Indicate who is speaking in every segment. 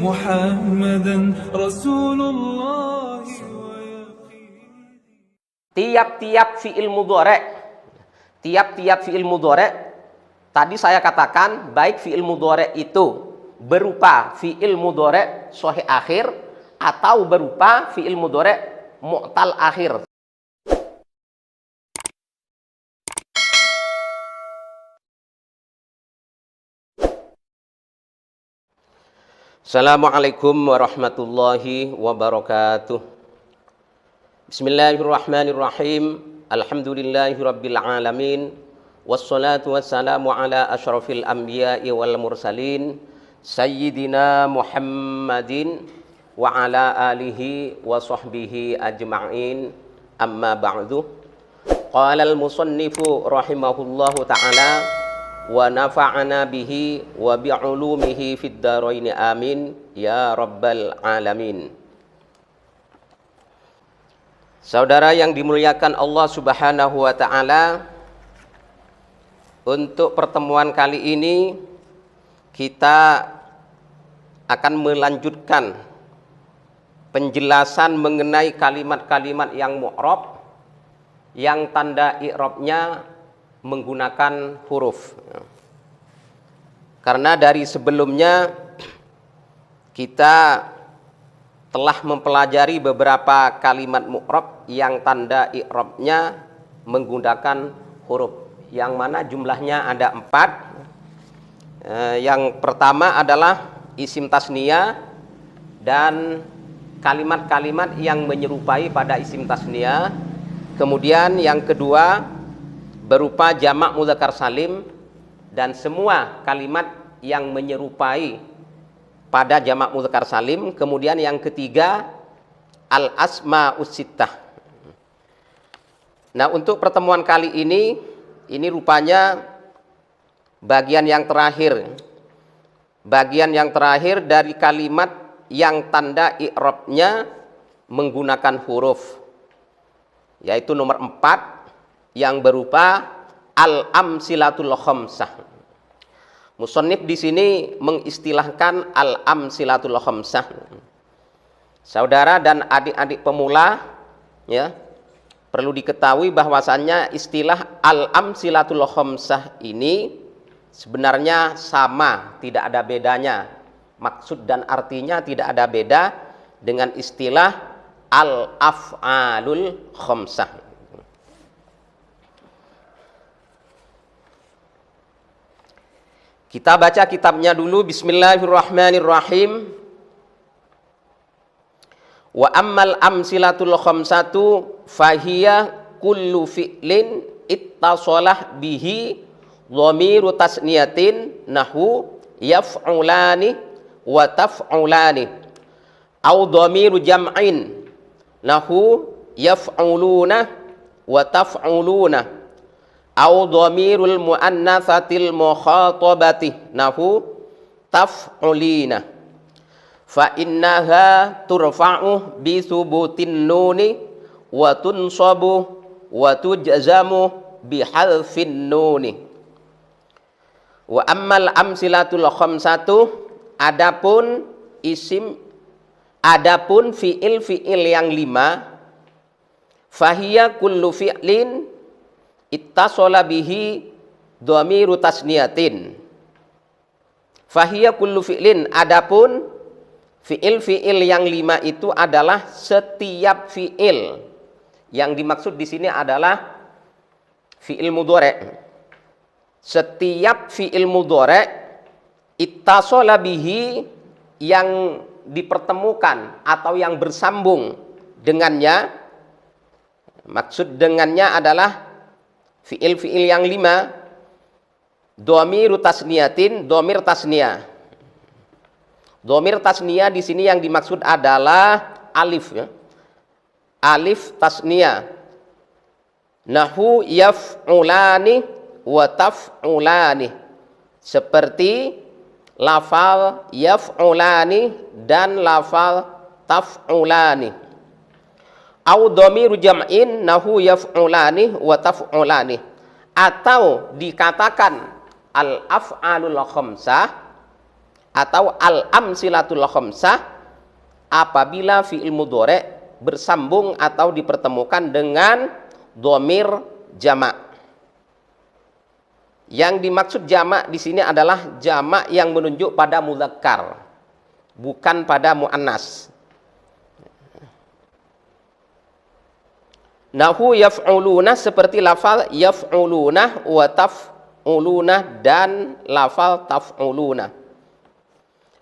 Speaker 1: محمدا رسول الله.
Speaker 2: Tiap-tiap fi'il mudhari', tiap-tiap fi'il mudhari', tadi saya katakan baik fi'il mudhari' itu berupa fi'il mudhari' shahih akhir atau berupa fi'il mudhari' mu'tal akhir. Assalamualaikum warahmatullahi wabarakatuh. Bismillahirrahmanirrahim. Alhamdulillahirabbil alamin. Wassalatu wassalamu ala asyrafil anbiya'i wal mursalin sayyidina Muhammadin wa ala alihi wa sahbihi ajma'in. Amma ba'du. Qala al-musannifu rahimahullahu ta'ala wa nafa'ana bihi wa bi'ulumihi fid dharain amin ya rabbal alamin. Saudara yang dimuliakan Allah Subhanahu wa taala, untuk pertemuan kali ini kita akan melanjutkan penjelasan mengenai kalimat-kalimat yang mu'rab yang tanda i'rabnya menggunakan huruf. Karena dari sebelumnya kita telah mempelajari beberapa kalimat mu'rab yang tanda i'rabnya menggunakan huruf, yang mana jumlahnya ada 4. Yang pertama adalah isim tasniyah dan kalimat-kalimat yang menyerupai pada isim tasniyah. Kemudian yang kedua berupa jamak mudzakkar salim dan semua kalimat yang menyerupai pada jamak mudzakkar salim. Kemudian yang ketiga al-asmaus sittah. Nah, untuk pertemuan kali ini rupanya bagian yang terakhir. Bagian yang terakhir dari kalimat yang tanda i'rabnya menggunakan huruf, yaitu nomor 4 yang berupa al-amsilatul khamsah. Musannif di sini mengistilahkan al-amsilatul khamsah. Saudara dan adik-adik pemula, ya, perlu diketahui bahwasannya istilah al-amsilatul khamsah ini sebenarnya sama, tidak ada bedanya. Maksud dan artinya tidak ada beda dengan istilah al-af'alul khamsah. Kita baca kitabnya dulu. Bismillahirrahmanirrahim. Wa ammal amsilatul khamsatu fahiya kullu fi'lin ittasalah bihi dhamiru tasniyatin nahu yaf'ulani wa taf'ulani au dhamiru jam'in nahu yaf'uluna wa taf'uluna au dhamirul muannatsatil mukhatabati nahu taf'ulina fa innaha turfa'u bi thubutin nuni wa tunsabu wa tujzamu bi halfin nuni. Wa ammal amsilatul khamsatu, adapun fi'il yang 5, fahiya kullu fi'lin ittasala bihi dhamiru tasniyatin. Fahiya kullu fi'lin, adapun fi'il yang 5 itu adalah setiap fi'il. Yang dimaksud di sini adalah fi'il mudhari'. Setiap fi'il mudhari' ittasala bihi, yang dipertemukan atau yang bersambung dengannya. Maksud dengannya adalah fi'il yang 5, dhamiru tasniyatin, dhamir tasniyah. Dhamir tasniyah di sini yang dimaksud adalah alif, ya. Alif tasniyah. Nahu yaf'ulani wa taf'ulani. Seperti lafal yaf'ulani dan lafal taf'ulani. Au dhamiru jam'in nahu yaf'ulani wa taf'ulani. Atau dikatakan al-af'alul khamsah atau al-amsilatul khamsah apabila fi'il mudhari' bersambung atau dipertemukan dengan dhamir jamak. Yang dimaksud jamak di sini adalah jamak yang menunjuk pada mudzakkar, bukan pada muannas. Nahu yaf'uluna seperti lafal yaf'uluna wa taf'uluna dan lafal taf'uluna.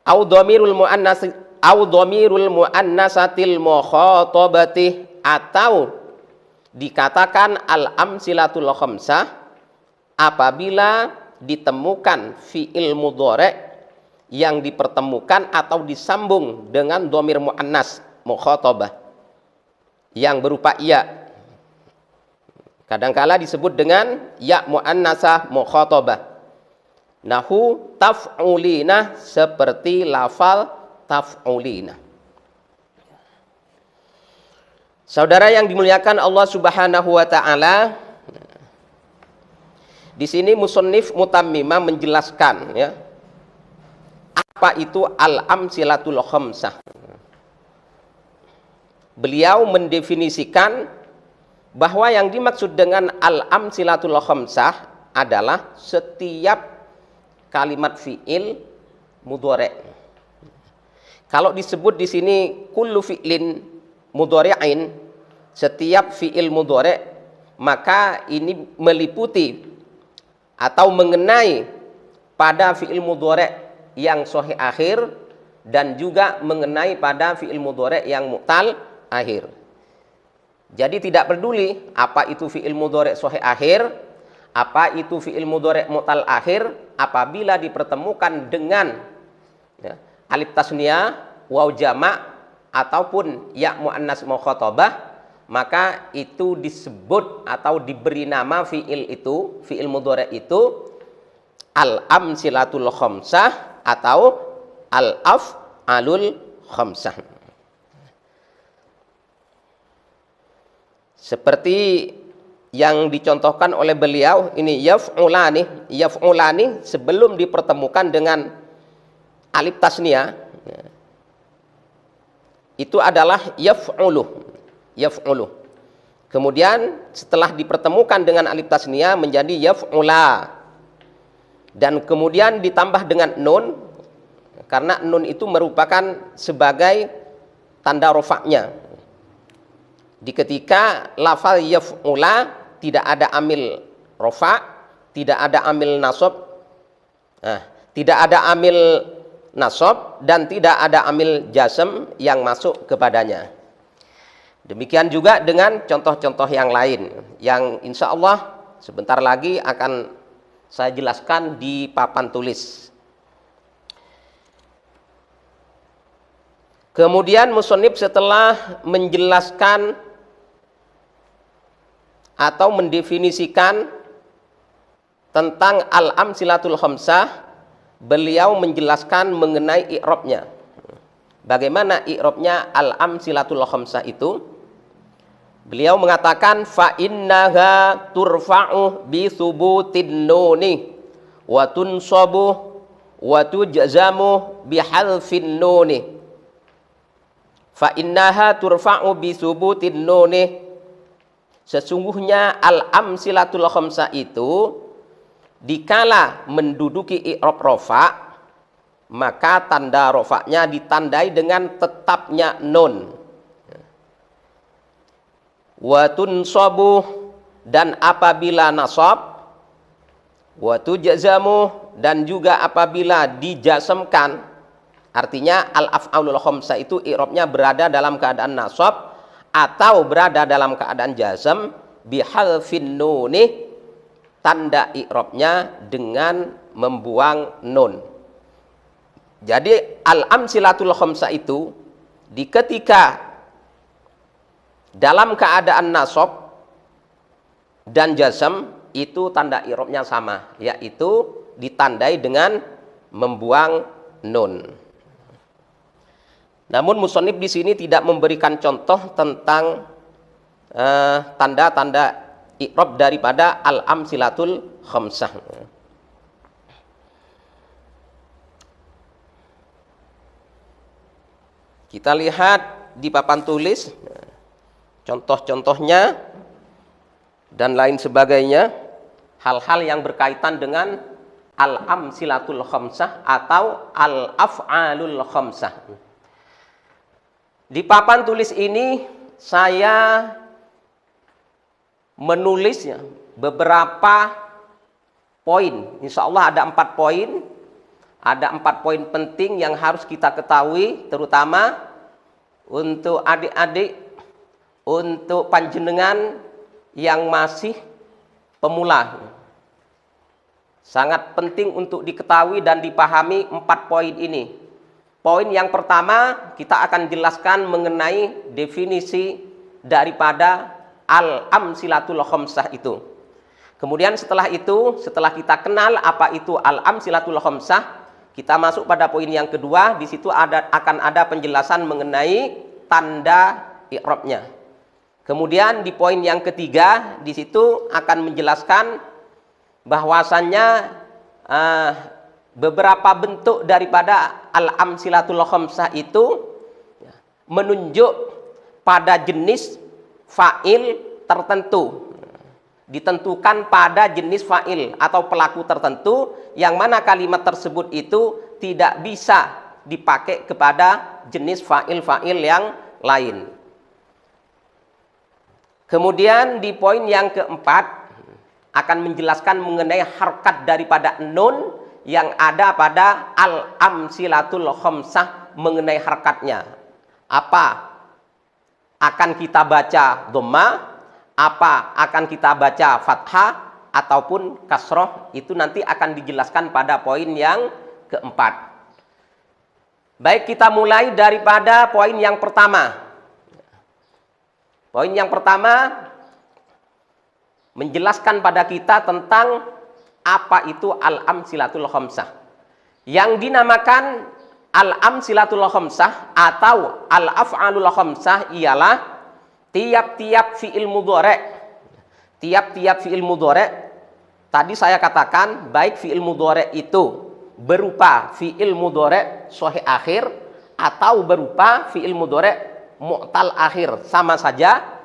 Speaker 2: Au dhamirul muannasatil mukhatabati atau dikatakan al-amsilatul khamsah apabila ditemukan fi'il mudhari' yang dipertemukan atau disambung dengan dhamir muannas mukhatabah yang berupa ya. Kadangkala disebut dengan ya muannasah mukhatabah. Nahu taf'ulina seperti lafal taf'ulina. Saudara yang dimuliakan Allah Subhanahu wa taala, di sini musannif mutammimah menjelaskan ya, apa itu al-amsilatul khamsah. Beliau mendefinisikan bahwa yang dimaksud dengan al-amsilatul khamsah adalah setiap kalimat fi'il mudhari'. Kalau disebut di sini kullu fi'lin mudhari'in, setiap fi'il mudhari', maka ini meliputi atau mengenai pada fi'il mudhari' yang sahih akhir dan juga mengenai pada fi'il mudhari' yang mu'tal akhir. Jadi tidak peduli apa itu fi'il mudhari' sahih akhir, apa itu fi'il mudhari' mu'tal akhir, apabila dipertemukan dengan ya, alif tasniyah, waw jamak ataupun ya muannas mukhatabah, maka itu disebut atau diberi nama fi'il itu, fi'il mudhari' itu al-amsilatul khamsah atau al-af'alul khamsah. Seperti yang dicontohkan oleh beliau ini yaf'ulani sebelum dipertemukan dengan alif tasniyah itu adalah yaf'ulu. Kemudian setelah dipertemukan dengan alif tasniyah menjadi yaf'ula. Dan kemudian ditambah dengan nun, karena nun itu merupakan sebagai tanda rofaknya. Di ketika lafal yaf'ula tidak ada amil rofa, tidak ada amil nasab, tidak ada amil nasab dan tidak ada amil jazm yang masuk kepadanya. Demikian juga dengan contoh-contoh yang lain yang insya Allah sebentar lagi akan saya jelaskan di papan tulis. Kemudian musannif setelah menjelaskan atau mendefinisikan tentang al-amsilatul khamsah, beliau menjelaskan mengenai i'rabnya. Bagaimana i'rabnya al-amsilatul khamsah itu? Beliau mengatakan fa innaha turfa'u bi thubutin nuni wa tunsabu wa tujzamu bi halfin nuni. Fa innaha turfa'u bi thubutin nuni. Sesungguhnya al-amsilatul khamsah itu dikala menduduki i'rab rofa, maka tanda rofaknya ditandai dengan tetapnya nun. Wa tunsabu dan apabila nasab, wa tujzamu dan juga apabila dijazmkan, artinya al-af'alul khamsah itu i'rabnya berada dalam keadaan nasab atau berada dalam keadaan jazm bihalfin nuni, tanda i'rabnya dengan membuang nun. Jadi al-amsilatul khamsah itu di ketika dalam keadaan nasab dan jazm itu tanda i'rabnya sama, yaitu ditandai dengan membuang nun. Namun musannif di sini tidak memberikan contoh tentang tanda-tanda i'rab daripada al-amsilatul khamsah. Kita lihat di papan tulis contoh-contohnya dan lain sebagainya, hal-hal yang berkaitan dengan al-amsilatul khamsah atau al-af'alul khamsah. Di papan tulis ini saya menulis beberapa poin. Insya Allah ada 4 poin. Ada 4 poin penting yang harus kita ketahui, terutama untuk adik-adik, untuk panjenengan yang masih pemula. Sangat penting untuk diketahui dan dipahami 4 poin ini. Poin yang pertama, kita akan jelaskan mengenai definisi daripada al-amsilatul khamsah itu. Kemudian setelah itu, setelah kita kenal apa itu al-amsilatul khamsah, kita masuk pada poin yang kedua. Di situ akan ada penjelasan mengenai tanda i'rabnya. Kemudian di poin yang ketiga, di situ akan menjelaskan bahwasannya beberapa bentuk daripada al-amsilatul khamsah itu menunjuk pada jenis fa'il tertentu. Ditentukan pada jenis fa'il atau pelaku tertentu, yang mana kalimat tersebut itu tidak bisa dipakai kepada jenis fa'il-fa'il yang lain. Kemudian di poin yang keempat akan menjelaskan mengenai harkat daripada nun yang ada pada al-amsilatul khamsah, mengenai harkatnya. Apa akan kita baca dhammah, apa akan kita baca fathah ataupun kasroh, itu nanti akan dijelaskan pada poin yang keempat. Baik, kita mulai daripada poin yang pertama. Poin yang pertama menjelaskan pada kita tentang apa itu al-amsilatul khamsah. Yang dinamakan al-amsilatul khamsah atau al-af'alul khamsah ialah tiap-tiap fi'il mudhari'. Tiap-tiap fi'il mudhari', tadi saya katakan baik fi'il mudhari' itu berupa fi'il mudhari' shahih akhir atau berupa fi'il mudhari' mu'tal akhir, sama saja.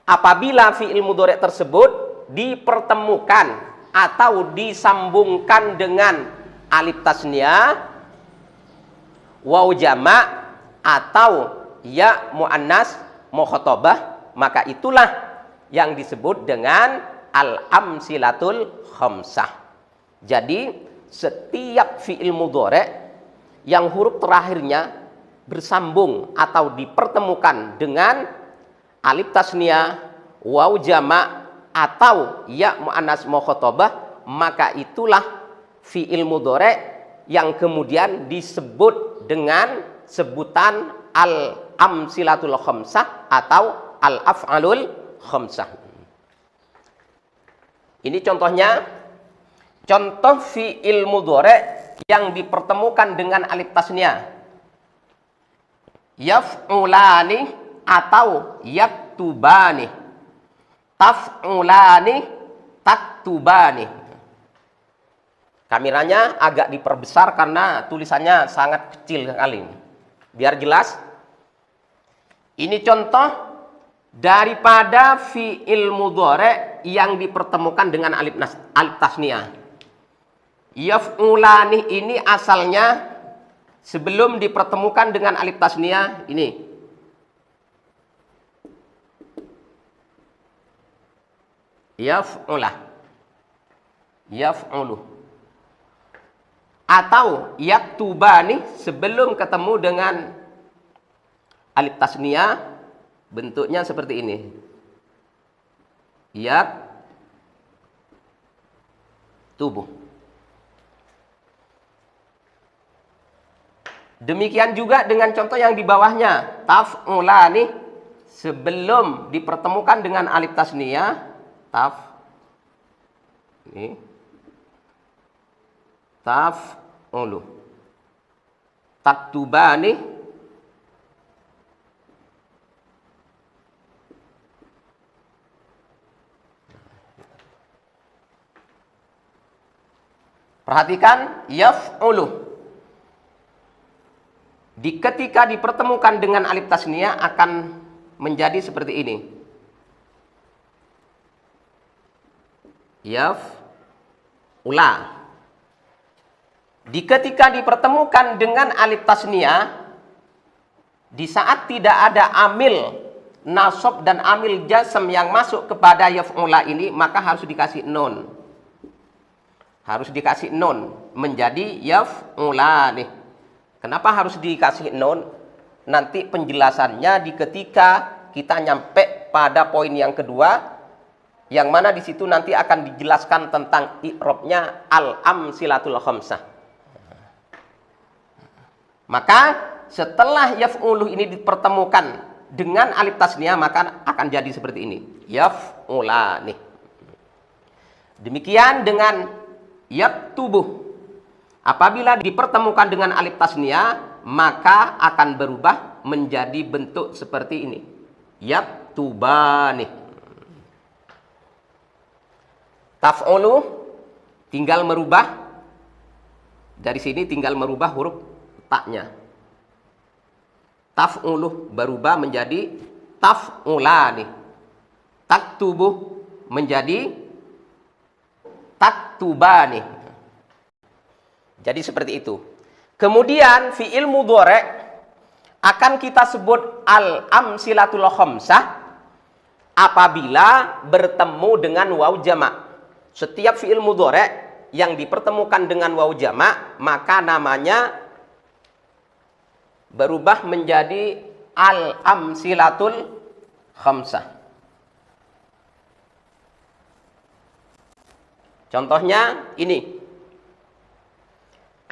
Speaker 2: Apabila fi'il mudhari' tersebut dipertemukan atau disambungkan dengan alif tasniyah, waw jama' atau ya muannas mukhatabah, maka itulah yang disebut dengan al-amsilatul khamsah. Jadi setiap fi'il mudhari' yang huruf terakhirnya bersambung atau dipertemukan dengan alif tasniyah, waw jama' atau ya muannas mukhatabah, maka itulah fi'il mudhari' yang kemudian disebut dengan sebutan al-amsilatul khamsah atau al-af'alul khamsah. Ini contohnya, contoh fi'il mudhari' yang dipertemukan dengan alif tasniyah. Yaf'ulani atau yaktubani, taf'ulani, taktubani. Kameranya agak diperbesar karena tulisannya sangat kecil sekali. Biar jelas, ini contoh daripada fi'il mudhari' yang dipertemukan dengan alif tasniyah. Yaf'ulani ini asalnya sebelum dipertemukan dengan alif tasniyah ini. Yaf'ulah, yaf'ulu. Atau yaktubani sebelum ketemu dengan alif tasniyah, bentuknya seperti ini. Yaktubu. Demikian juga dengan contoh yang di bawahnya, taf'ulani sebelum dipertemukan dengan alif tasniyah, ini taf'ulu. Taktubani perhatikan, yaf'ulu ketika dipertemukan dengan alif tasniyah akan menjadi seperti ini. Yaf'ula. Ketika dipertemukan dengan alif tasniyah, di saat tidak ada amil nasab dan amil jazm yang masuk kepada yaf'ula ini, maka harus dikasih nun. Harus dikasih nun menjadi yaf'ula nih. Kenapa harus dikasih nun? Nanti penjelasannya ketika kita nyampe pada poin yang kedua, yang mana di situ nanti akan dijelaskan tentang i'rabnya al-amsilatul khamsah. Maka setelah yaf'ulu ini dipertemukan dengan alif tasniyah, maka akan jadi seperti ini. Yaf'ula nih. Demikian dengan yaktubuh. Apabila dipertemukan dengan alif tasniyah, maka akan berubah menjadi bentuk seperti ini. Yaktubani. Taf'ulu tinggal merubah, dari sini tinggal merubah huruf taknya. Taf'ulu berubah menjadi taf'ulani. Taktubuh menjadi taktubani. Jadi seperti itu. Kemudian fi'il mudhari' akan kita sebut al-amsilatul khamsah apabila bertemu dengan waw jama'. Setiap fi'il mudhari' yang dipertemukan dengan waw jama', maka namanya berubah menjadi al-amsilatul khamsah. Contohnya ini.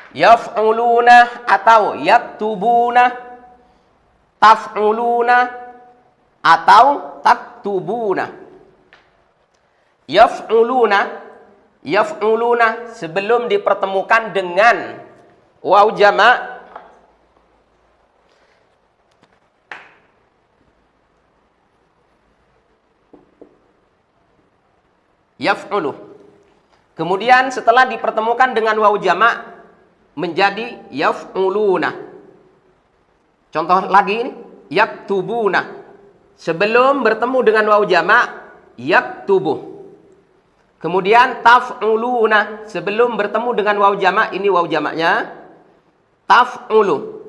Speaker 2: Yaf'uluna atau yaktubuna, taf'uluna atau taktubuna. Yaf'uluna sebelum dipertemukan dengan waw jama' yaf'ulu. Kemudian setelah dipertemukan dengan waw jama' menjadi yaf'uluna. Contoh lagi ini, yaktubuna. Sebelum bertemu dengan waw jama' yaktubuh. Kemudian taf'uluna. Sebelum bertemu dengan waw jama', ini waw jama'nya taf'ulu.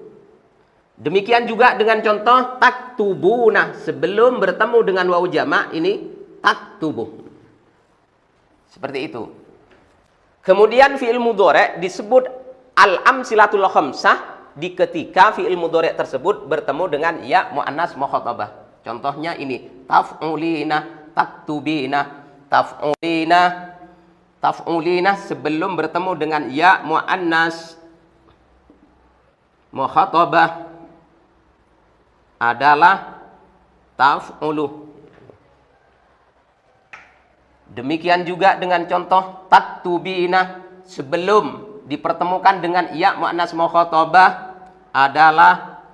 Speaker 2: Demikian juga dengan contoh taktubuna. Sebelum bertemu dengan waw jama', ini taktubuh. Seperti itu. Kemudian fi'il mudhari' disebut al-amsilatul khamsah ketika fi'il mudhari' tersebut bertemu dengan ya muannas mukhatabah. Contohnya ini, taf'ulina, taktubina, taf'ulina, taf'ulina sebelum bertemu dengan ya muannas mukhatabah adalah taf'ulu. Demikian juga dengan contoh taktubina sebelum dipertemukan dengan ya muannas mukhatabah adalah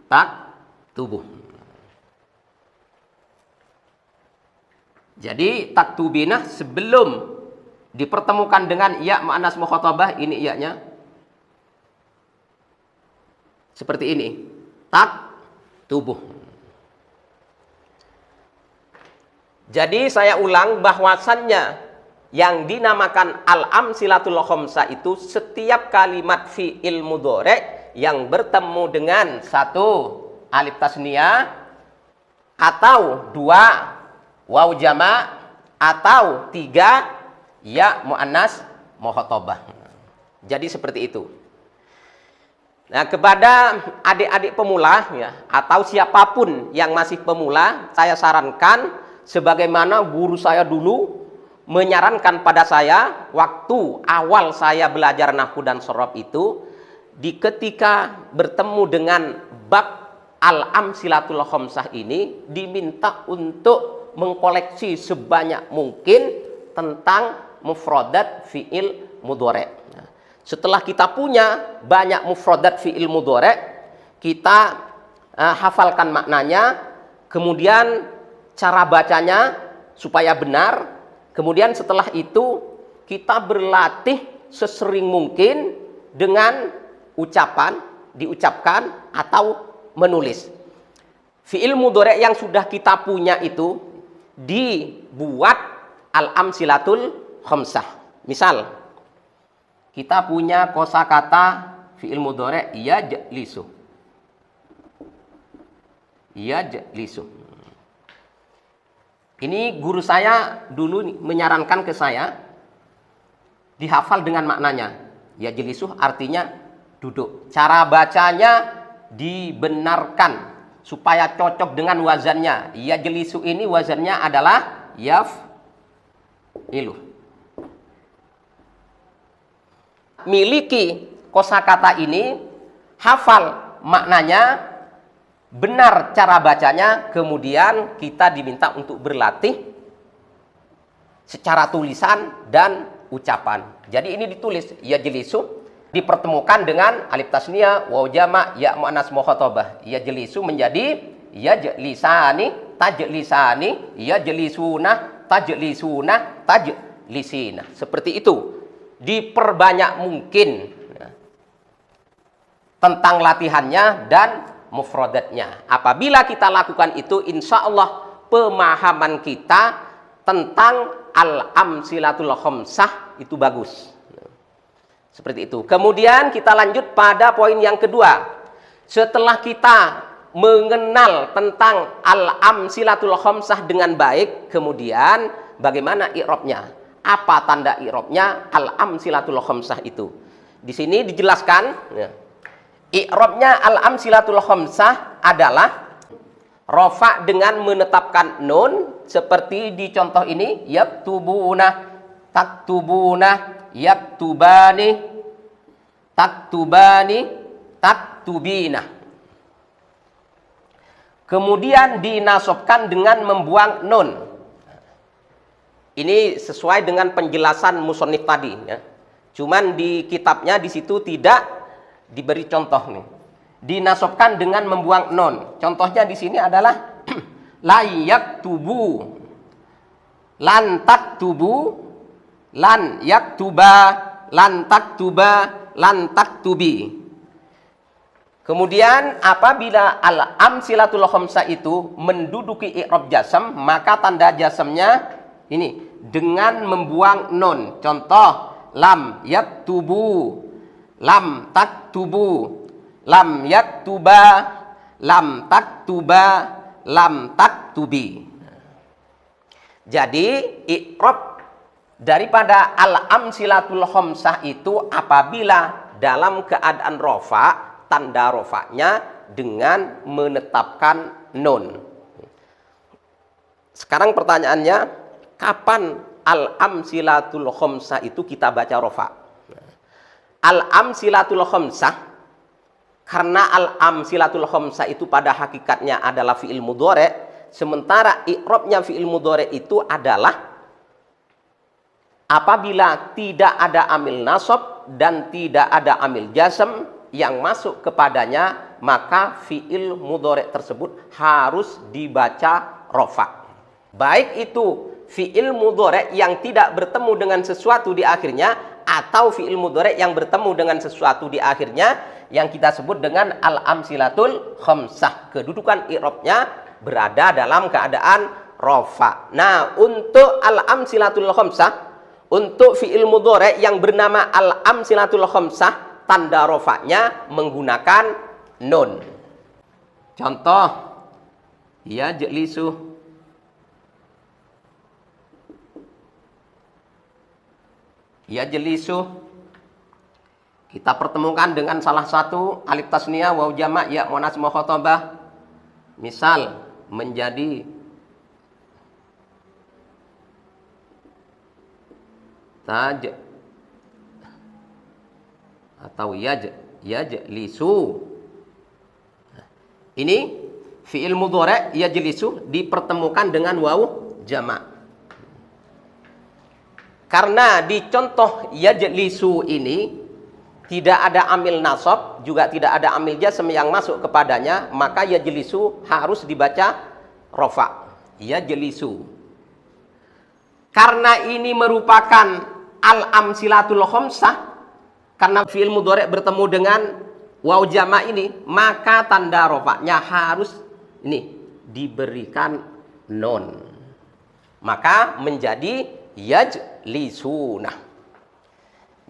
Speaker 2: taktubuh. Jadi taktubina sebelum dipertemukan dengan ya muannas mukhatabah, ini iya-nya seperti ini, taktubuh. Jadi saya ulang bahwasannya yang dinamakan al-amsilatul khamsah itu setiap kalimat fi'il mudhari' yang bertemu dengan satu alif tasniyah atau dua waw jama' atau tiga ya muannas mukhatabah. Jadi seperti itu. Nah, kepada adik-adik pemula ya, atau siapapun yang masih pemula, saya sarankan sebagaimana guru saya dulu menyarankan pada saya waktu awal saya belajar nahwu dan shorab itu, ketika bertemu dengan bab al-amsilatul khamsah ini diminta untuk mengkoleksi sebanyak mungkin tentang mufradat fi'il mudhari'. Nah, setelah kita punya banyak mufradat fi'il mudhari', kita hafalkan maknanya, kemudian cara bacanya supaya benar. Kemudian setelah itu kita berlatih sesering mungkin dengan ucapan, diucapkan atau menulis. Fi'il mudhari' yang sudah kita punya itu dibuat al-amsilatul khamsah. Misal, kita punya kosakata fi'il mudhari' yajlisu. Yajlisu. Ini guru saya dulu menyarankan ke saya dihafal dengan maknanya. Yajlisu artinya duduk. Cara bacanya dibenarkan supaya cocok dengan wazannya. Yajlisu ini wazannya adalah yaf'ilu. Miliki kosakata ini, hafal maknanya, benar cara bacanya, kemudian kita diminta untuk berlatih secara tulisan dan ucapan. Jadi ini ditulis yajlisu, dipertemukan dengan alif tasniyah, waw jama', ya muannas mukhatabah. Yajlisu menjadi yajlisani, tajlisani, yajlisuna, tajlisuna, tajlisina. Seperti itu. Diperbanyak mungkin tentang latihannya dan mufradatnya. Apabila kita lakukan itu, insya Allah pemahaman kita tentang al-amsilatul khamsah itu bagus. Seperti itu. Kemudian kita lanjut pada poin yang kedua. Setelah kita mengenal tentang al-amsilatul khamsah dengan baik, kemudian bagaimana i'rabnya? Apa tanda i'rabnya al-amsilatul khamsah itu? Di sini dijelaskan, ya. I'rabnya al-amsilatul khamsah adalah rafa dengan menetapkan nun seperti di contoh ini, yaktubuna, taktubuna, yaktubani, taktubani, taktubina. Kemudian dinasobkan dengan membuang nun. Ini sesuai dengan penjelasan musannif tadi, ya. Cuman di kitabnya di situ tidak diberi contoh nih. Dinasobkan dengan membuang nun. Contohnya di sini adalah la yaktubu, lan taktubu, lan yaktuba, lan taktuba, lan taktubi. Kemudian apabila al-amsilatul khamsah itu menduduki i'rab jasm, maka tanda jasmnya ini dengan membuang nun. Contoh, lam yaktubu, lam taktubu, lam yaktuba, lam taktuba, lam taktubi. Jadi i'rab daripada al-amsilatul khamsah itu apabila dalam keadaan rafa, tanda rofanya dengan menetapkan nun. Sekarang pertanyaannya, kapan al-amsilatul khamsah itu kita baca rofa? Al-amsilatul khamsah, karena al-amsilatul khamsah itu pada hakikatnya adalah fi'il mudhari', sementara i'rabnya fi'il mudhari' itu adalah apabila tidak ada amil nasab dan tidak ada amil jazm yang masuk kepadanya, maka fi'il mudhari' tersebut harus dibaca rofa. Baik itu fi'il mudhari' yang tidak bertemu dengan sesuatu di akhirnya, atau fi'il mudhari' yang bertemu dengan sesuatu di akhirnya, yang kita sebut dengan al-amsilatul khamsah. Kedudukan i'rabnya berada dalam keadaan rofa. Nah, untuk al-amsilatul khamsah, untuk fi'il mudhari' yang bernama al-amsilatul khamsah, tanda rofanya menggunakan nun. Contoh, yajlisu, yajlisu kita pertemukan dengan salah satu alif tasniyah, waw jama', ya muannas mukhatabah. Misal menjadi taj atau yajlisu. Ini fi'il mudhari' yajlisu dipertemukan dengan waw jama'. Karena di contoh yajlisu ini tidak ada amil nasab, juga tidak ada amil jazm yang masuk kepadanya, maka yajlisu harus dibaca rofa. Yajlisu. Karena ini merupakan al-amsilatul khamsah, karena fi'il mudhari' bertemu dengan waw jama' ini, maka tanda rofa'nya harus ini diberikan nun. Maka menjadi yajlisuna.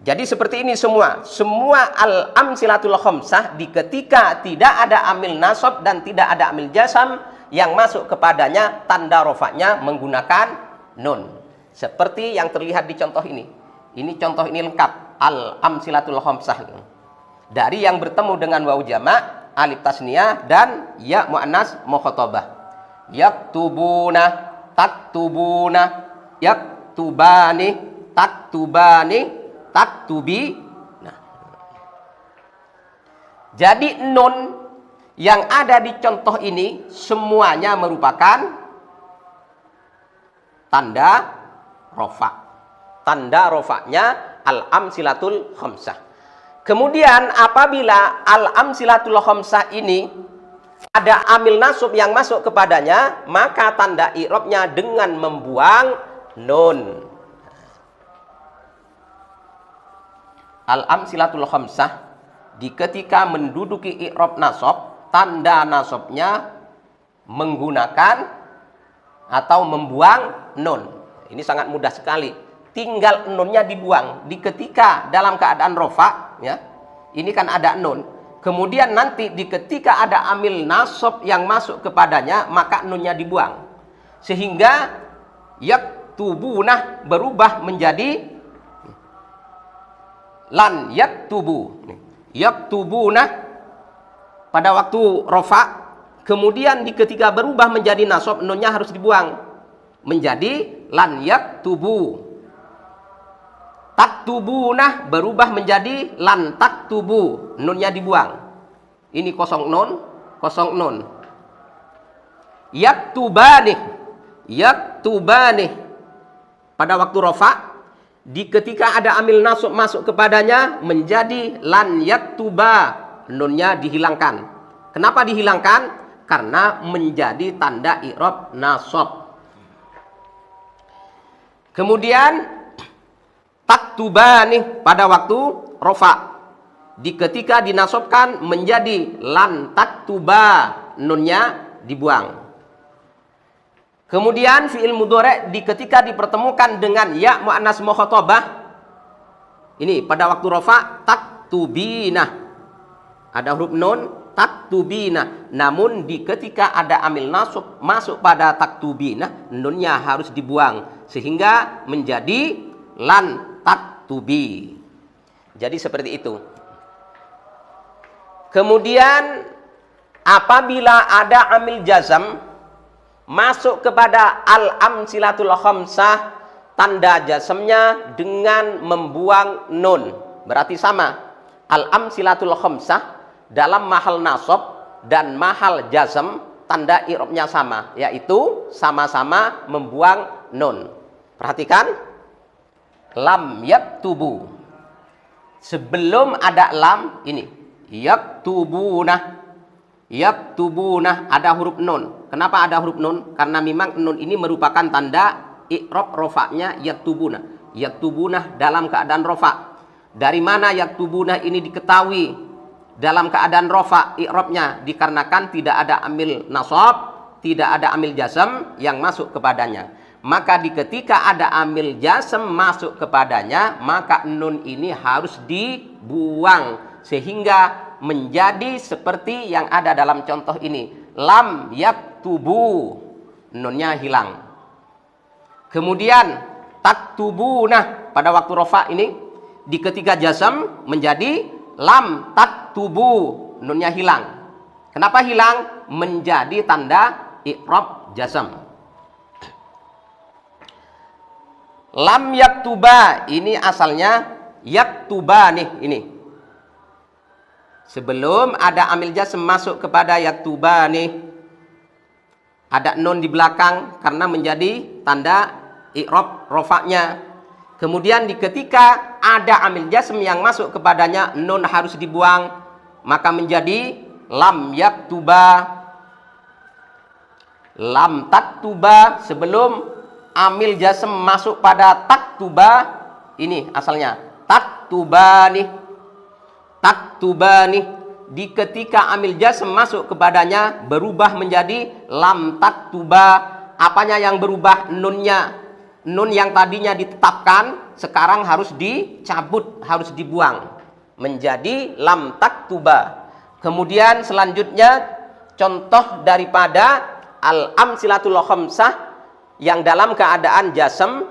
Speaker 2: Jadi seperti ini semua al-amsilatul khamsah ketika tidak ada amil nasab dan tidak ada amil jasam yang masuk kepadanya, tanda rofa'nya menggunakan nun. Seperti yang terlihat di contoh ini. Ini contoh ini lengkap, al-amsilatul khamsah. Dari yang bertemu dengan waw jama', alif tasniyah dan ya muannas mukhatabah. Yaktubuna, taktubuna, yaktubani, taktubani, taktubi. Nah. Jadi nun yang ada di contoh ini semuanya merupakan tanda rofa. Tanda rofa'nya al-amsilatul khamsah. Kemudian apabila al-amsilatul khamsah ini ada amil nasab yang masuk kepadanya, maka tanda i'rabnya dengan membuang nun. Al-amsilatul khamsah ketika menduduki i'rab nasab, tanda nasabnya menggunakan atau membuang nun. Ini sangat mudah sekali. Tinggal nunnya dibuang. Ketika dalam keadaan rofa, ya, ini kan ada nun. Kemudian nanti ketika ada amil nasab yang masuk kepadanya, maka nunnya dibuang. Sehingga yaktubunah berubah menjadi lan yaktubu. Yaktubunah pada waktu rofa, kemudian ketika berubah menjadi nasab, nunnya harus dibuang menjadi lan yaktubu. Taktubunah berubah menjadi lan taktubu, nunnya dibuang. Ini kosong nun, kosong nun. Yaktubani, yaktubani pada waktu rofa, ketika ada amil nasab masuk kepadanya menjadi lan yaktuba, nunnya dihilangkan. Kenapa dihilangkan? Karena menjadi tanda i'rab nasab. Kemudian taktubani pada waktu rofa, ketika dinasobkan menjadi lan taktuba, nunnya dibuang. Kemudian fi'il mudhari' ketika dipertemukan dengan ya muannas mukhatabah, ini pada waktu rofa taktubina, ada huruf nun taktubina. Namun ketika ada amil nasab masuk pada taktubina, nunnya harus dibuang sehingga menjadi lan taktubi. Jadi seperti itu. Kemudian apabila ada amil jazam masuk kepada al-amsilatul khamsah, tanda jazamnya dengan membuang nun. Berarti sama. Al-amsilatul khamsah dalam mahal nasab dan mahal jazam tanda i'rabnya sama, yaitu sama-sama membuang nun. Perhatikan. Lam yaktubu. Sebelum ada lam ini yaktubunah. Yaktubunah ada huruf nun. Kenapa ada huruf nun? Karena memang nun ini merupakan tanda i'rab rofa'nya yaktubunah. Yaktubunah dalam keadaan rofa. Dari mana yaktubunah ini diketahui dalam keadaan rofa i'rabnya? Dikarenakan tidak ada amil nasab, tidak ada amil jazam yang masuk kepadanya. Maka ketika ada amil jasam masuk kepadanya, maka nun ini harus dibuang sehingga menjadi seperti yang ada dalam contoh ini. Lam yaktubu, nunnya hilang. Kemudian taktubunah pada waktu rofa ini ketika jasam menjadi lam taktubu, nunnya hilang. Kenapa hilang? Menjadi tanda i'rab jasam. Lam yaktuba ini asalnya yaktuba nih ini. Sebelum ada amil jazm masuk kepada yaktuba nih, ada nun di belakang karena menjadi tanda i'rab rofa'nya. Kemudian ketika ada amil jazm yang masuk kepadanya, nun harus dibuang, maka menjadi lam yaktuba. Lam taktuba sebelum amil jazm masuk pada taktuba, Ini asalnya taktubani. Taktubani. Di ketika amil jazm masuk kepadanya berubah menjadi lam taktuba. Apanya yang berubah? Nunnya. Nun yang tadinya ditetapkan sekarang harus dicabut, harus dibuang menjadi lam taktuba. Kemudian selanjutnya contoh daripada al-amsilatul khamsah yang dalam keadaan jazm,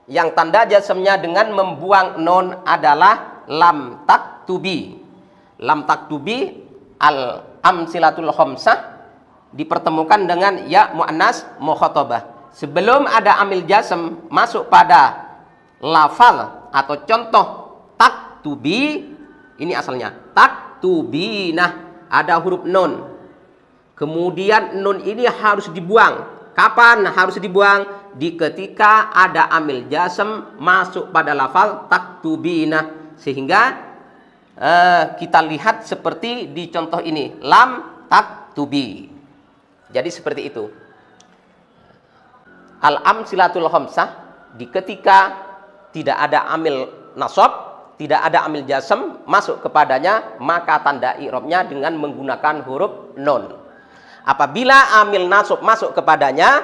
Speaker 2: yang tanda jazmnya dengan membuang nun adalah lam taktubi. Lam taktubi al-amsilatul khamsah dipertemukan dengan ya muannas mukhatabah. Sebelum ada amil jazm masuk pada lafal atau contoh taktubi, ini asalnya taktubinah, ada huruf nun. Kemudian nun ini harus dibuang. Kapan harus dibuang? Di ketika ada amil jazm masuk pada lafal taktubinah. Sehingga kita lihat seperti di contoh ini, lam taktubi. Jadi seperti itu. Al-amsilatul khamsah, di ketika tidak ada amil nasab, tidak ada amil jazm masuk kepadanya, maka tanda i'rabnya dengan menggunakan huruf nun. Apabila amil nasab masuk kepadanya,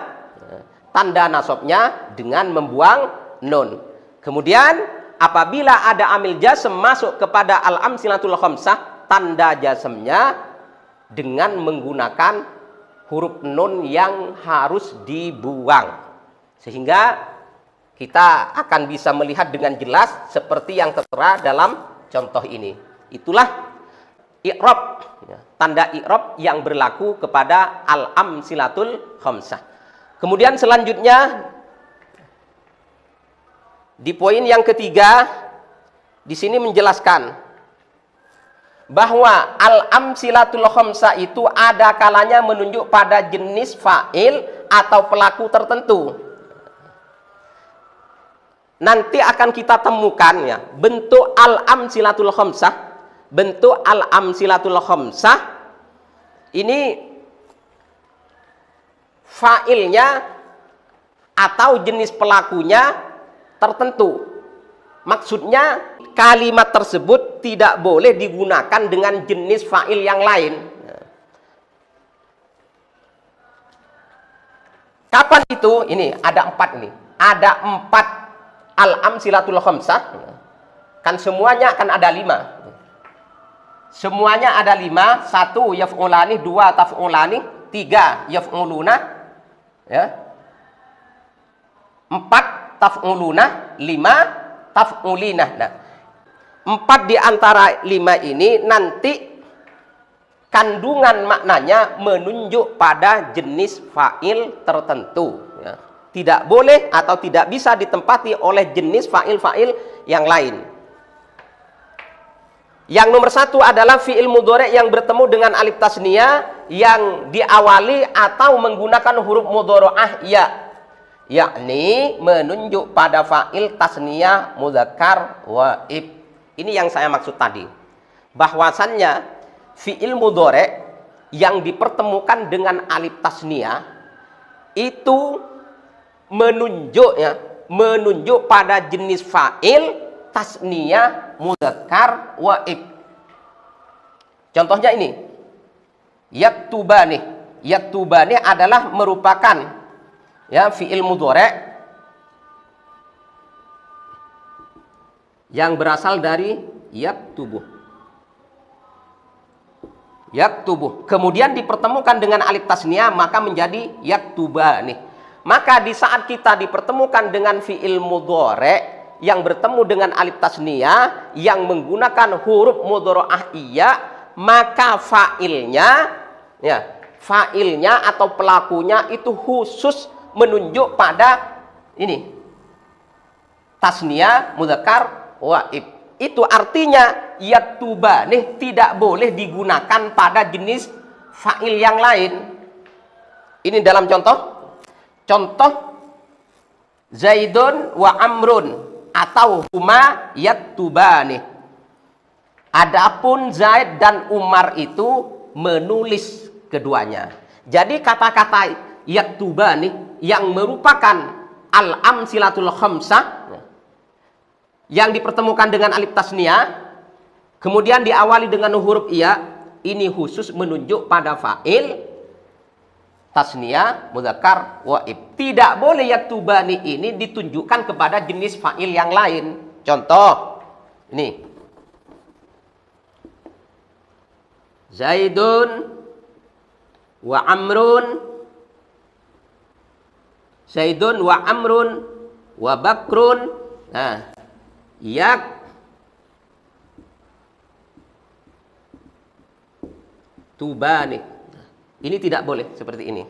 Speaker 2: tanda nasabnya dengan membuang nun. Kemudian apabila ada amil jazm masuk kepada al-amsilatul khamsah, tanda jazmnya dengan menggunakan huruf nun yang harus dibuang. Sehingga kita akan bisa melihat dengan jelas seperti yang tertera dalam contoh ini. Itulah i'rab, tanda i'rab yang berlaku kepada al-amsilatul khamsah. Kemudian selanjutnya di poin yang ketiga di sini menjelaskan bahwa al-amsilatul khamsah itu ada kalanya menunjuk pada jenis fa'il atau pelaku tertentu. Nanti akan kita temukan ya, bentuk al-amsilatul khamsah. Bentuk al-amsilatul khamsah ini fa'ilnya atau jenis pelakunya tertentu. Maksudnya kalimat tersebut tidak boleh digunakan dengan jenis fa'il yang lain. Kapan itu? Ini ada 4 ini. Ada 4 al-amsilatul khamsah. Kan semuanya akan ada 5. Semuanya ada 5. 1 yaf'ulani, 2 taf'ulani, 3 yaf'uluna, ya. 4 taf'uluna, 5 taf'ulinah. Nah, 4 di antara 5 ini nanti kandungan maknanya menunjuk pada jenis fa'il tertentu, ya. Tidak boleh atau tidak bisa ditempati oleh jenis fa'il-fa'il yang lain. Yang nomor 1 adalah fi'il mudhari' yang bertemu dengan alif tasniyah yang diawali atau menggunakan huruf mudhara'ah ya, yakni menunjuk pada fa'il tasniyah mudzakkar waib. Ini yang saya maksud tadi, bahwasannya fi'il mudhari' yang dipertemukan dengan alif tasniyah itu menunjuk pada jenis fa'il tasniyah mudzakkar waib. Contohnya ini, yaktubani. Yaktubani adalah merupakan ya fi'il mudhari' yang berasal dari yaktubuh. Yaktubuh. Kemudian dipertemukan dengan alif tasniyah maka menjadi yaktubani. Maka di saat kita dipertemukan dengan fi'il mudhari' yang bertemu dengan alif tasniyah yang menggunakan huruf mudhara'ah iya, maka fa'ilnya ya, fa'ilnya atau pelakunya itu khusus menunjuk pada ini tasniyah mudzakkar waib. Itu artinya yaktubani tidak boleh digunakan pada jenis fa'il yang lain. Ini dalam contoh Zaidun wa Amrun atau huma yaktubani. Adapun Zaid dan Umar itu menulis keduanya. Jadi kata-kata yaktubani yang merupakan al-amsilatul khamsah yang dipertemukan dengan alif tasniyah kemudian diawali dengan huruf iya, ini khusus menunjuk pada fa'il tasniyah mudzakkar waib. Tidak boleh yaktubani ini ditunjukkan kepada jenis fa'il yang lain. Contoh ini Zaidun wa Amrun, Zaidun wa Amrun wa Bakrun. Nah, yaktubani. Ini tidak boleh seperti ini.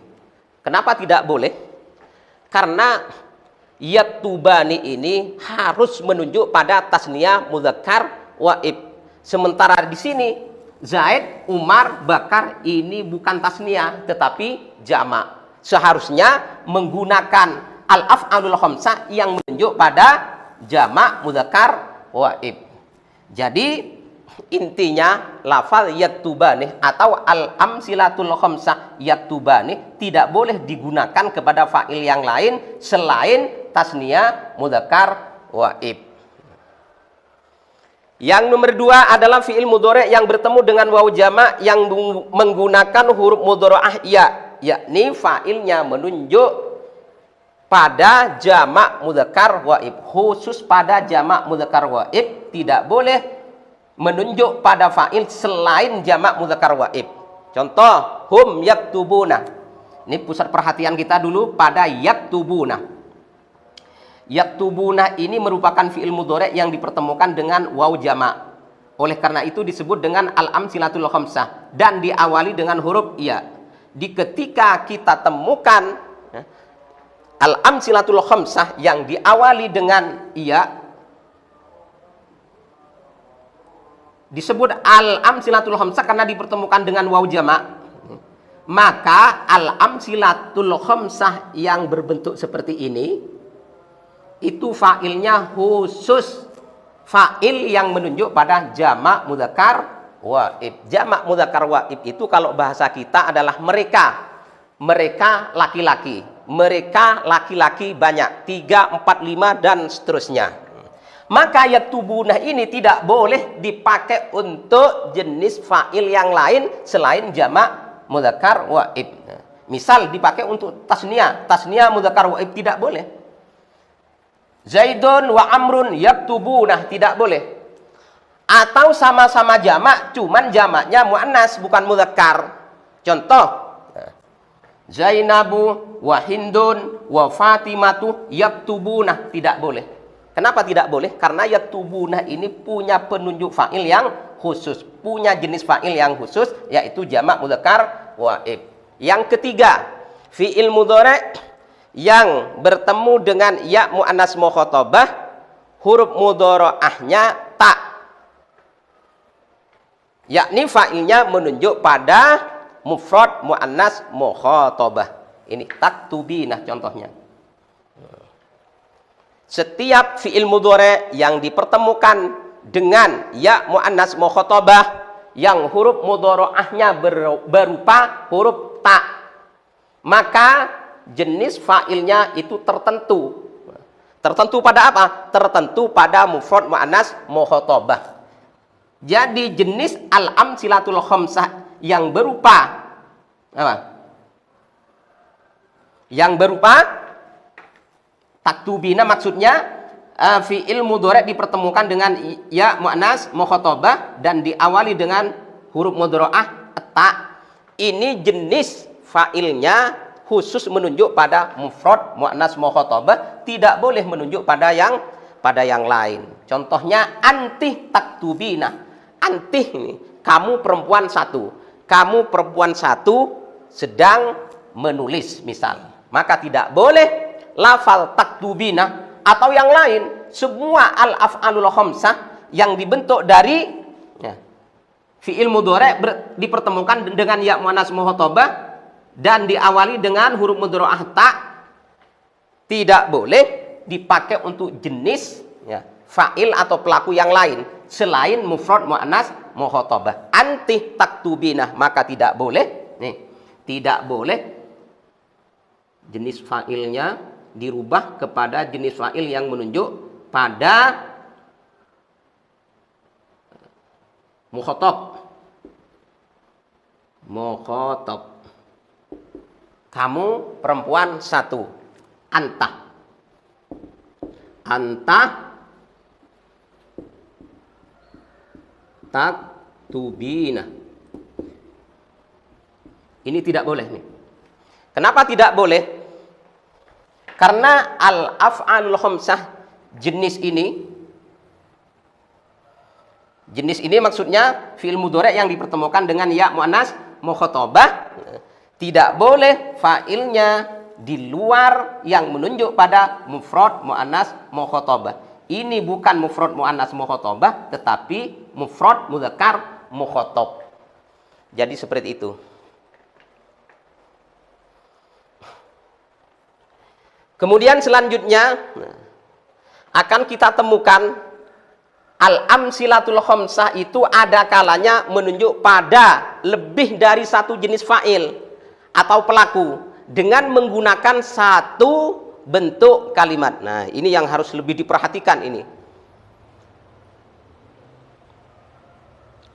Speaker 2: Kenapa tidak boleh? Karena yaktubani ini harus menunjuk pada tasniyah mudzakkar waib. Sementara di sini Zaid, Umar, Bakar ini bukan tasniyah tetapi jamak. Seharusnya menggunakan al-af'alul khamsah yang menunjuk pada jamak mudzakkar waib. Jadi intinya lafal yaktubani atau al-amsilatul khamsah yaktubani tidak boleh digunakan kepada fa'il yang lain selain tasniyah mudzakkar waib. Yang nomor dua adalah fi'il mudhari' yang bertemu dengan waw jamak yang menggunakan huruf mudhari'ah ya, yakni fa'ilnya menunjuk pada jamak mudzakkar waib. Khusus pada jamak mudzakkar waib tidak boleh menunjuk pada fa'il selain jamak mudzakkar waib. Contoh hum yaktubuna. Ini pusat perhatian kita dulu pada yaktubuna. Yaktubuna ini merupakan fi'il mudhari' yang dipertemukan dengan waw jamak. Oleh karena itu disebut dengan al-amsilatul khamsah dan diawali dengan huruf iya. Di ketika kita temukan al-amsilatul khamsah yang diawali dengan iya disebut al-amsilatul khamsah karena dipertemukan dengan waw jamak. Maka al-amsilatul khamsah yang berbentuk seperti ini itu fa'ilnya khusus fa'il yang menunjuk pada jamak mudzakkar waib. Jamak mudzakkar waib itu kalau bahasa kita adalah mereka. Mereka laki-laki. Mereka laki-laki banyak. 3, 4, 5 dan seterusnya. Maka yaktubuna ini tidak boleh dipakai untuk jenis fa'il yang lain selain jamak mudzakkar waib. Misal dipakai untuk tasniyah. Tasniyah mudzakkar waib tidak boleh. Zaidun wa Amrun yaktubuna tidak boleh. Atau sama-sama jamak, cuman jamaknya muannas bukan mudzakkar. Contoh, Zainabu wa Hindun wa Fatimatu yaktubuna tidak boleh. Kenapa tidak boleh? Karena yaktubuna ini punya penunjuk fa'il yang khusus, punya jenis fa'il yang khusus yaitu jamak mudzakkar waib. Yang ketiga, fi'il mudhari' yang bertemu dengan ya muannas mukhatabah, huruf mudhari'ahnya ta, yakni fa'ilnya menunjuk pada mufrad muannas mukhatabah. Ini taktubina contohnya. Setiap fi'il mudhari' yang dipertemukan dengan ya muannas mukhatabah yang huruf mudhari'ahnya berupa huruf ta, maka jenis fa'ilnya itu tertentu. Tertentu pada apa? Tertentu pada mufrad muannas mukhatabah. Jadi jenis al-amsilatul khamsah yang berupa apa? Yang berupa taktubina maksudnya fi'il mudhari' dipertemukan dengan ya muannas mukhatabah dan diawali dengan huruf mudhari'ah ta. Ini jenis fa'ilnya khusus menunjuk pada mufrad muannas mukhatabah, tidak boleh menunjuk pada yang lain. Contohnya antih taktubina. Antih ini kamu perempuan satu. Kamu perempuan satu sedang menulis misal. Maka tidak boleh lafal taktubina atau yang lain. Semua al-af'alul khamsah yang dibentuk dari fi'il mudhari' dipertemukan dengan ya muannas mukhatabah dan diawali dengan huruf mudhari'ah ta tidak boleh dipakai untuk jenis fa'il atau pelaku yang lain selain mufrad muannas mukhatabah. Anti taktubina, maka tidak boleh tidak boleh jenis fa'ilnya dirubah kepada jenis fa'il yang menunjuk pada Mukhatab. Mukhatab. Kamu perempuan satu. Anta. Anta taktubina. Ini tidak boleh nih. Kenapa tidak boleh? Karena al-af'alul khamsah jenis ini maksudnya fi'il mudhari' yang dipertemukan dengan ya muannas mukhatabah, tidak boleh fa'ilnya di luar yang menunjuk pada mufrad muannas mukhatabah. Ini bukan mufrad muannas mukhatabah tetapi mufrad mudzakkar mukhatab. Jadi seperti itu. Kemudian selanjutnya akan kita temukan al-amsilatul khamsah itu ada kalanya menunjuk pada lebih dari satu jenis fa'il atau pelaku dengan menggunakan satu bentuk kalimat. Nah, ini yang harus lebih diperhatikan ini.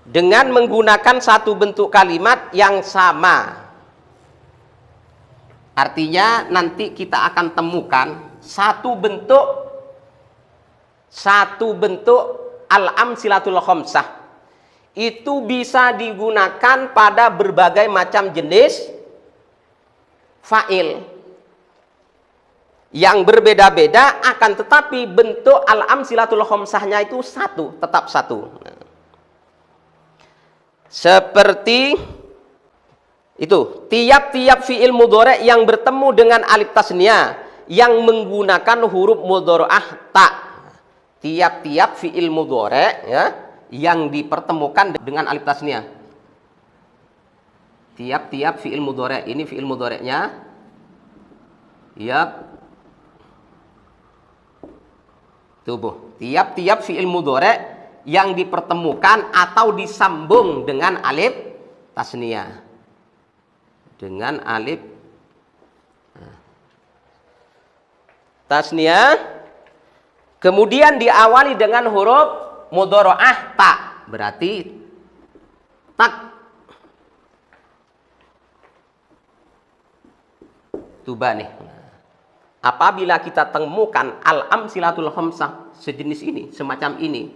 Speaker 2: Dengan menggunakan satu bentuk kalimat yang sama. Artinya nanti kita akan temukan satu bentuk al-amsilatul khamsah itu bisa digunakan pada berbagai macam jenis fa'il yang berbeda-beda, akan tetapi bentuk al-amsilatul khamsahnya itu satu, tetap satu. Seperti itu, tiap-tiap fi'il mudhari' yang bertemu dengan alif tasniyah yang menggunakan huruf mudhari'ah ta. Tiap-tiap fi'il mudhari' ya yang dipertemukan dengan alif tasniyah. Tiap-tiap fi'il mudhari', ini fi'il mudhari'nya ya tubuh. Tiap-tiap fi'il mudhari' yang dipertemukan atau disambung dengan alif tasniyah. Dengan alif tasniyah kemudian diawali dengan huruf mudhari'ah ta, berarti tak tubani. Apabila kita temukan al-amsilatul khamsah sejenis ini, semacam ini,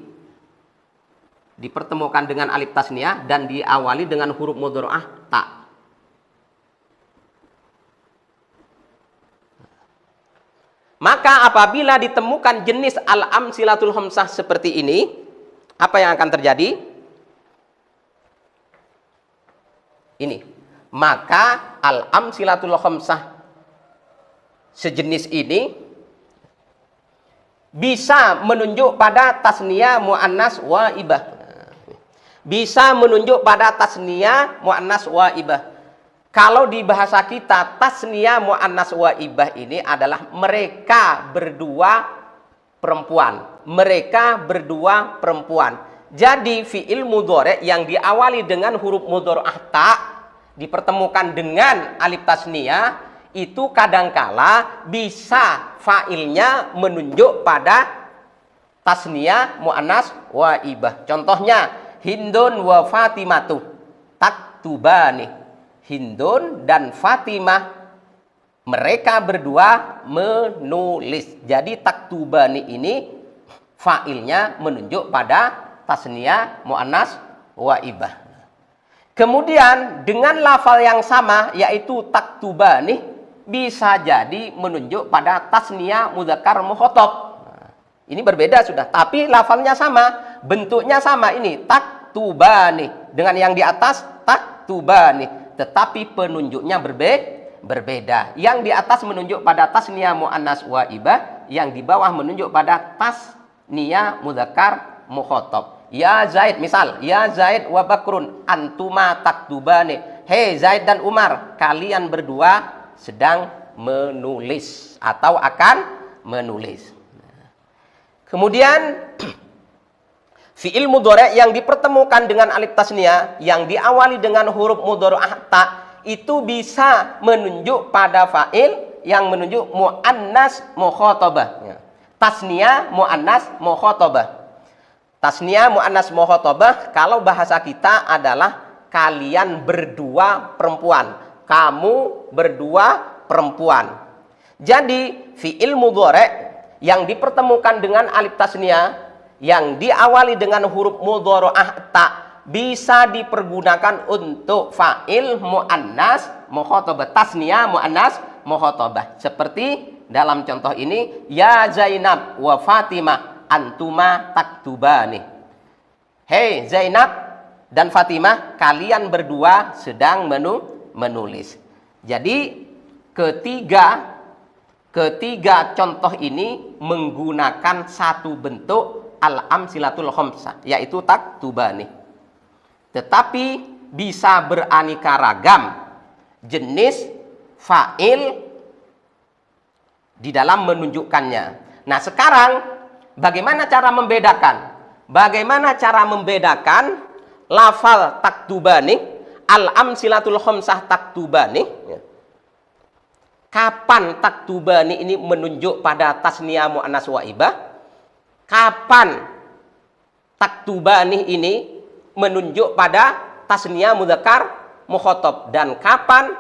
Speaker 2: dipertemukan dengan alif tasniyah dan diawali dengan huruf mudhari'ah ta, maka apabila ditemukan jenis al-amsilatul khamsah seperti ini, apa yang akan terjadi? Ini. Maka al-amsilatul khamsah sejenis ini bisa menunjuk pada tasniyah muannas waibah. Bisa menunjuk pada tasniyah muannas waibah. Kalau di bahasa kita tasniyah muannas waibah ini adalah mereka berdua perempuan. Mereka berdua perempuan. Jadi fi'il mudhari' yang diawali dengan huruf mudhari'ah ta dipertemukan dengan alif tasniyah itu kadangkala bisa fa'ilnya menunjuk pada tasniyah muannas waibah. Contohnya Hindun wa Fatimatu taktubani. Hindun dan Fatimah mereka berdua menulis. Jadi taktubani ini fa'ilnya menunjuk pada tasniyah muannas waibah. Kemudian dengan lafal yang sama yaitu taktubani bisa jadi menunjuk pada tasniyah mudzakkar mukhatab. Nah, ini berbeda sudah, tapi lafalnya sama, bentuknya sama, ini taktubani dengan yang di atas taktubani. Tetapi penunjuknya berbeda. Yang di atas menunjuk pada tasniyah muannas waibah, yang di bawah menunjuk pada tasniyah mudzakkar mukhatab. Ya Zaid, misal, ya Zaid wa Bakrun antuma taktubani. Hei Zaid dan Umar, kalian berdua sedang menulis atau akan menulis. Kemudian fi'il mudhari' yang dipertemukan dengan alif tasniyah yang diawali dengan huruf mudhari'ah ta itu bisa menunjuk pada fa'il yang menunjuk muannas mukhatabah. Tasniyah muannas mukhatabah. Tasniah muannas mukhatabah kalau bahasa kita adalah kalian berdua perempuan. Kamu berdua perempuan. Jadi fi'il mudhari' yang dipertemukan dengan alif tasniah yang diawali dengan huruf mudhari'ah ta bisa dipergunakan untuk fa'il muannas mukhatabah, tasniah muannas mukhatabah. Seperti dalam contoh ini, ya Zainab wa Fatimah antuma taktubani. Hei Zainab dan Fatimah, kalian berdua sedang menulis. Jadi ketiga contoh ini menggunakan satu bentuk al-amsilatul khamsah, yaitu taktubani. Tetapi bisa beraneka ragam jenis fa'il di dalam menunjukkannya. Nah, sekarang bagaimana cara membedakan? Bagaimana cara membedakan lafal taktubani, al-amsilatul khamsah taktubani? Kapan taktubani ini menunjuk pada tasniah muannas waibah? Kapan taktubani ini menunjuk pada tasniah mudzakkar mukhatab? Dan kapan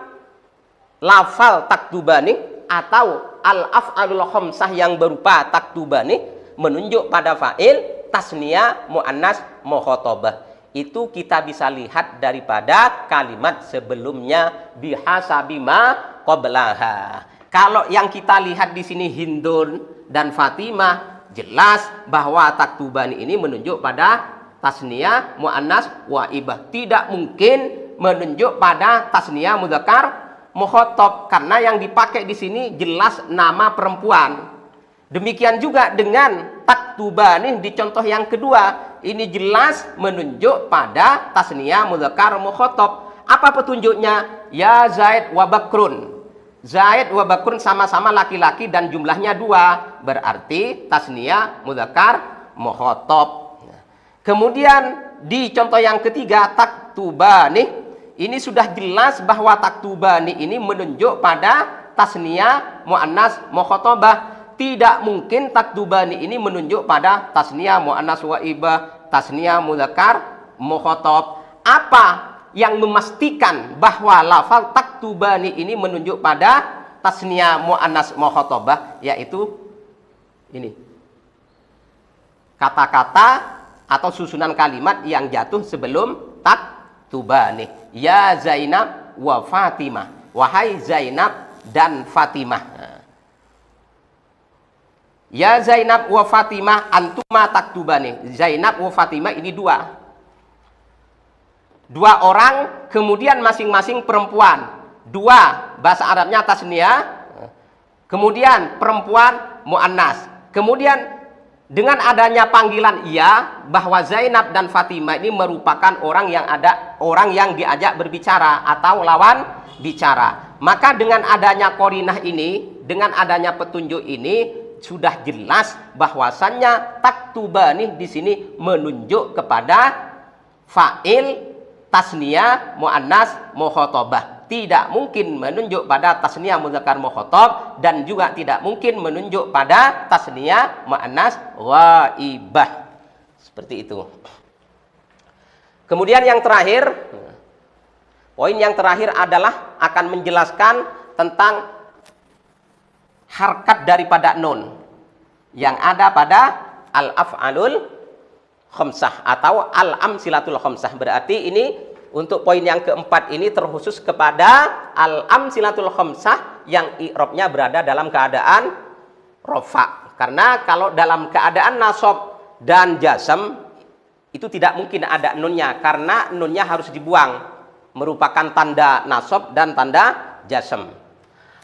Speaker 2: lafal taktubani atau al-af'alul khamsah yang berupa taktubani menunjuk pada fa'il tasniah muannas mukhatabah? Itu kita bisa lihat daripada kalimat sebelumnya bihasabima qablaha. Kalau yang kita lihat di sini Hindun dan Fatimah, jelas bahwa taktubani ini menunjuk pada tasniah muannas waibah. Tidak mungkin menunjuk pada tasniah mudzakkar mukhatab karena yang dipakai di sini jelas nama perempuan. Demikian juga dengan taktubani di contoh yang kedua, ini jelas menunjuk pada tasniah mudzakkar mukhatab. Apa petunjuknya? Ya Zaid wa Bakrun. Zaid wa Bakrun sama-sama laki-laki dan jumlahnya 2, berarti tasniah mudzakkar mukhatab. Kemudian di contoh yang ketiga taktubani, ini sudah jelas bahwa taktubani ini menunjuk pada tasniah muannas mukhatabah. Tidak mungkin taktubani ini menunjuk pada tasniah muannas waibah, tasniah mudzakkar mukhatab. Apa yang memastikan bahwa lafal taktubani ini menunjuk pada tasniah muannas mukhatabah? Yaitu ini, kata-kata atau susunan kalimat yang jatuh sebelum taktubani. Ya Zainab wa Fatimah, wahai Zainab dan Fatimah. Ya Zainab wa Fatimah antuma taktubani. Zainab wa Fatimah ini dua orang, kemudian masing-masing perempuan. 2 bahasa Arabnya tasniah, kemudian perempuan muannas. Kemudian dengan adanya panggilan ia, bahwa Zainab dan Fatimah ini merupakan orang yang diajak berbicara atau lawan bicara. Maka dengan adanya qarinah ini, dengan adanya petunjuk ini, sudah jelas bahwasannya taktubani di sini menunjuk kepada fa'il tasniah muannas mukhatabah. Tidak mungkin menunjuk pada tasniah mudzakkar mukhatab dan juga tidak mungkin menunjuk pada tasniah muannas ghaibah. Seperti itu. Kemudian yang terakhir, poin yang terakhir adalah akan menjelaskan tentang harkat daripada nun yang ada pada al-af'alul khamsah atau al-amsilatul khamsah. Berarti ini untuk poin yang keempat ini terkhusus kepada al-amsilatul khamsah yang i'rabnya berada dalam keadaan rafa. Karena kalau dalam keadaan nasab dan jazm itu tidak mungkin ada nunnya, karena nunnya harus dibuang, merupakan tanda nasab dan tanda jazm.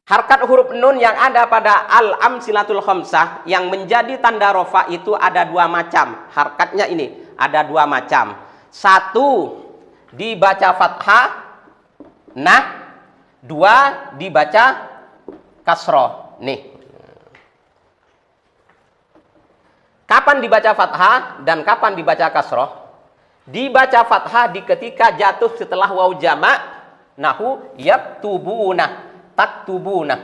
Speaker 2: Harkat huruf nun yang ada pada al-amsilatul khamsah yang menjadi tanda rofa itu ada 2 macam. Harkatnya ini ada 2 macam. 1 dibaca fathah, nah 2 dibaca kasroh. Nih. Kapan dibaca fathah dan kapan dibaca kasroh? Dibaca fathah di ketika jatuh setelah waw jamak, nahu yaktubuna. Taktubuna,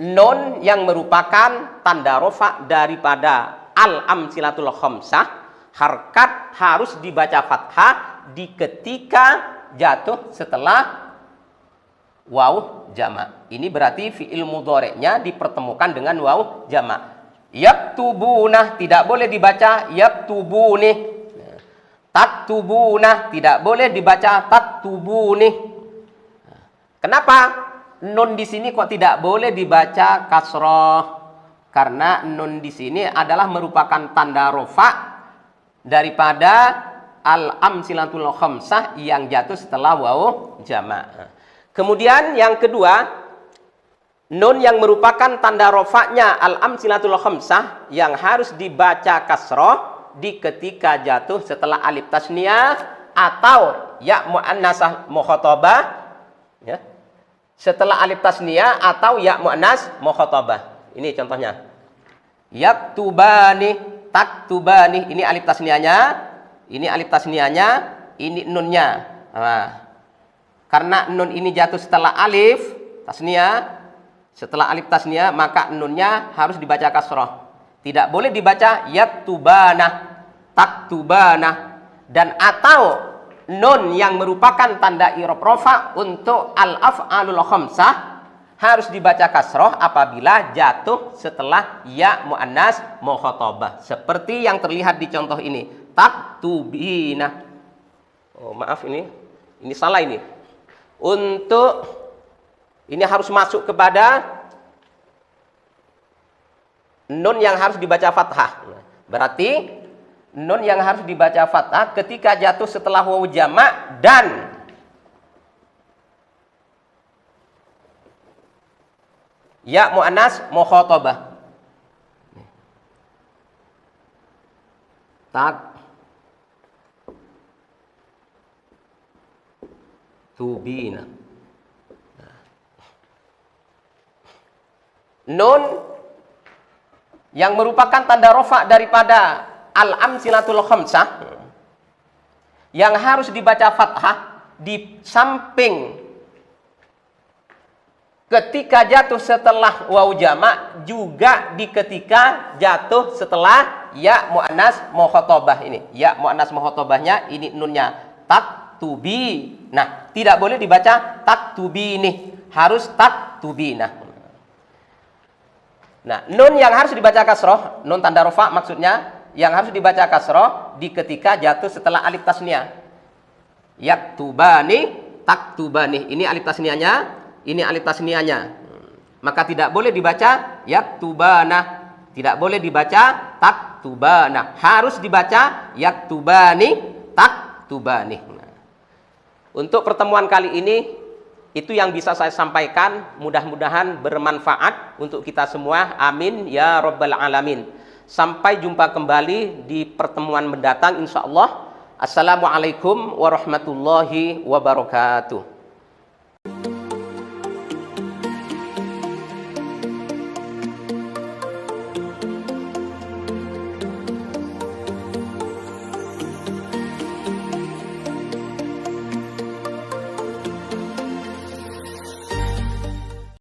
Speaker 2: nun yang merupakan tanda rofa daripada al-amsilatul khamsah Harkat harus dibaca fathah di ketika jatuh setelah waw jamak. Ini berarti fi'il mudhari'nya dipertemukan dengan waw jamak. Yaktubuna tidak boleh dibaca yaktubuni. Taktubuna tidak boleh dibaca taktubuni. Kenapa nun di sini kok tidak boleh dibaca kasroh? Karena nun di sini adalah merupakan tanda rofa daripada al-amsilatul khamsah yang jatuh setelah waw jamak. Kemudian yang kedua, nun yang merupakan tanda rofaknya al-amsilatul khamsah yang harus dibaca kasroh di ketika jatuh setelah alif tasniyah atau ya muannasah mukhatabah, ya. Setelah alif tasniyah atau ya muannas mukhatabah. Ini contohnya. Yaktubani, taktubani, ini alif tasniyahnya, ini alif tasniyahnya, ini nunnya. Nah, karena nun ini jatuh setelah alif tasniyah, setelah alif tasniyah, maka nunnya harus dibaca kasroh. Tidak boleh dibaca yaktubana, taktubana, dan atau nun yang merupakan tanda i'rab rafa untuk al-af'alul khamsah harus dibaca kasroh apabila jatuh setelah ya muannas mukhatabah. Seperti yang terlihat di contoh ini, taktubina. Oh, maaf ini salah ini. Untuk ini harus masuk kepada nun yang harus dibaca fathah. Berarti nun yang harus dibaca fathah ketika jatuh setelah waw jamak dan ya muannas mukhatabah. Tak tubina. Nun yang merupakan tanda rofa daripada al-amsilatul khamsah yang harus dibaca fathah di samping ketika jatuh setelah waw jamak juga di ketika jatuh setelah ya muannas mukhatabah ini. Ya muannas mukhatabahnya ini nunnya taktubi. Nah, tidak boleh dibaca taktubini, harus taktubina. Nah, nun yang harus dibaca kasroh, nun tanda rofa maksudnya, yang harus dibaca kasroh di ketika jatuh setelah alif tasniyah. Yaktubani, taktubani. Ini alif tasniyahnya, ini alif tasniyahnya. Maka tidak boleh dibaca yaktubana, tidak boleh dibaca taktubana. Harus dibaca yaktubani, taktubani. Nah, untuk pertemuan kali ini itu yang bisa saya sampaikan, mudah-mudahan bermanfaat untuk kita semua. Amin ya rabbal alamin. Sampai jumpa kembali di pertemuan mendatang insyaallah. Assalamualaikum warahmatullahi wabarakatuh.